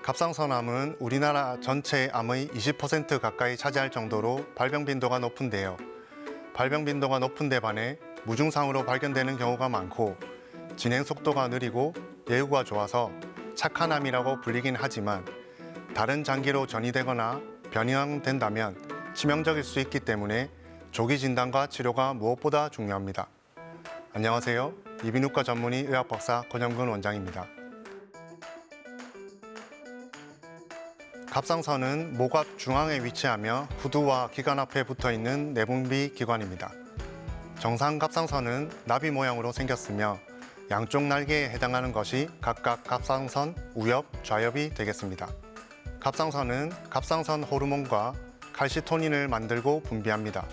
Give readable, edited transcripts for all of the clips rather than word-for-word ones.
갑상선암은 우리나라 전체 암의 20% 가까이 차지할 정도로 발병 빈도가 높은데요. 발병 빈도가 높은 데 반해 무증상으로 발견되는 경우가 많고 진행 속도가 느리고 예후가 좋아서 착한 암이라고 불리긴 하지만 다른 장기로 전이되거나 변형된다면 치명적일 수 있기 때문에 조기 진단과 치료가 무엇보다 중요합니다. 안녕하세요. 이비인후과 전문의 의학박사 권영근 원장입니다. 갑상선은 목 앞 중앙에 위치하며 후두와 기관 앞에 붙어있는 내분비 기관입니다. 정상 갑상선은 나비 모양으로 생겼으며 양쪽 날개에 해당하는 것이 각각 갑상선 우엽, 좌엽이 되겠습니다. 갑상선은 갑상선 호르몬과 칼시토닌을 만들고 분비합니다.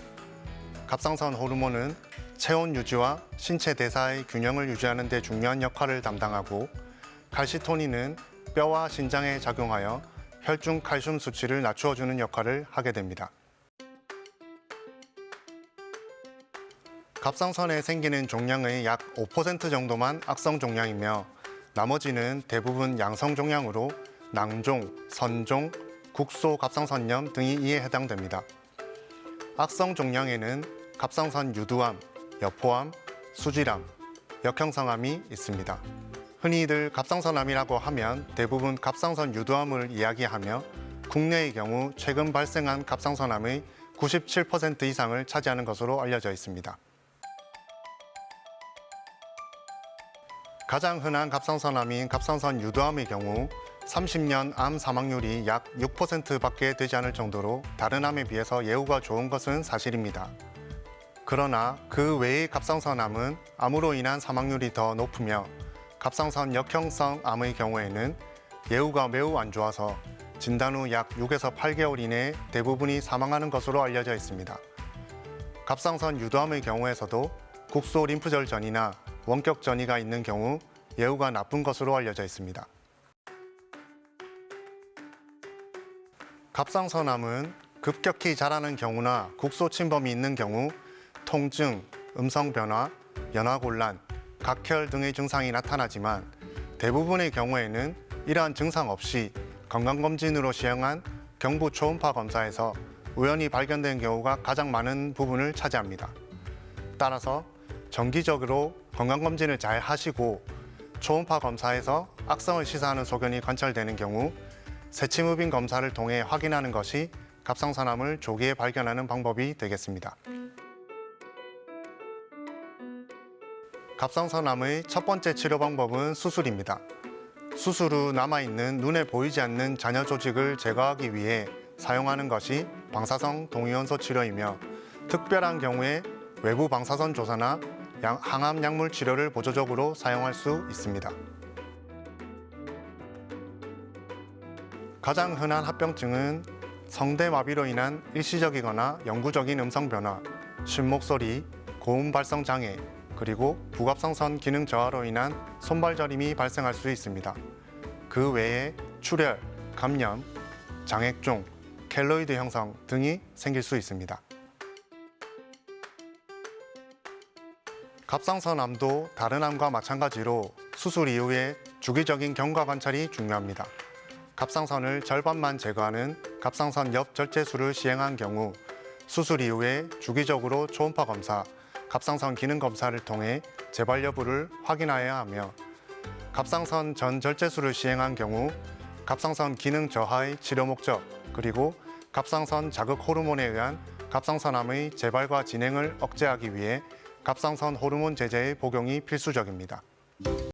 갑상선 호르몬은 체온 유지와 신체 대사의 균형을 유지하는 데 중요한 역할을 담당하고 칼시토닌은 뼈와 신장에 작용하여 혈중 칼슘 수치를 낮추어주는 역할을 하게 됩니다. 갑상선에 생기는 종양의 약 5% 정도만 악성 종양이며 나머지는 대부분 양성 종양으로 낭종, 선종, 국소 갑상선염 등이 이에 해당됩니다. 악성 종양에는 갑상선 유두암, 여포암, 수질암, 역형성암이 있습니다. 흔히들 갑상선암이라고 하면 대부분 갑상선 유두암을 이야기하며 국내의 경우 최근 발생한 갑상선암의 97% 이상을 차지하는 것으로 알려져 있습니다. 가장 흔한 갑상선암인 갑상선 유두암의 경우 30년 암 사망률이 약 6%밖에 되지 않을 정도로 다른 암에 비해서 예후가 좋은 것은 사실입니다. 그러나 그 외의 갑상선암은 암으로 인한 사망률이 더 높으며 갑상선 역형성 암의 경우에는 예후가 매우 안 좋아서 진단 후 약 6에서 8개월 이내에 대부분이 사망하는 것으로 알려져 있습니다. 갑상선 유두암의 경우에서도 국소 림프절 전이나 원격 전이가 있는 경우 예후가 나쁜 것으로 알려져 있습니다. 갑상선암은 급격히 자라는 경우나 국소 침범이 있는 경우 통증, 음성 변화, 연화곤란, 각혈 등의 증상이 나타나지만 대부분의 경우에는 이러한 증상 없이 건강검진으로 시행한 경부 초음파 검사에서 우연히 발견된 경우가 가장 많은 부분을 차지합니다. 따라서 정기적으로 건강검진을 잘 하시고 초음파 검사에서 악성을 시사하는 소견이 관찰되는 경우 세침흡인 검사를 통해 확인하는 것이 갑상선암을 조기에 발견하는 방법이 되겠습니다. 갑상선암의 첫 번째 치료 방법은 수술입니다. 수술 후 남아있는 눈에 보이지 않는 잔여 조직을 제거하기 위해 사용하는 것이 방사선 동위원소 치료이며 특별한 경우에 외부 방사선 조사나 항암 약물 치료를 보조적으로 사용할 수 있습니다. 가장 흔한 합병증은 성대마비로 인한 일시적이거나 영구적인 음성 변화, 쉰목소리, 고음 발성 장애, 그리고 부갑상선 기능 저하로 인한 손발 저림이 발생할 수 있습니다. 그 외에 출혈, 감염, 장액종, 켈로이드 형성 등이 생길 수 있습니다. 갑상선암도 다른 암과 마찬가지로 수술 이후에 주기적인 경과 관찰이 중요합니다. 갑상선을 절반만 제거하는 갑상선 옆 절제술을 시행한 경우 수술 이후에 주기적으로 초음파 검사, 갑상선 기능 검사를 통해 재발 여부를 확인해야 하며 갑상선 전 절제술을 시행한 경우 갑상선 기능 저하의 치료 목적 그리고 갑상선 자극 호르몬에 의한 갑상선암의 재발과 진행을 억제하기 위해 갑상선 호르몬 제제의 복용이 필수적입니다.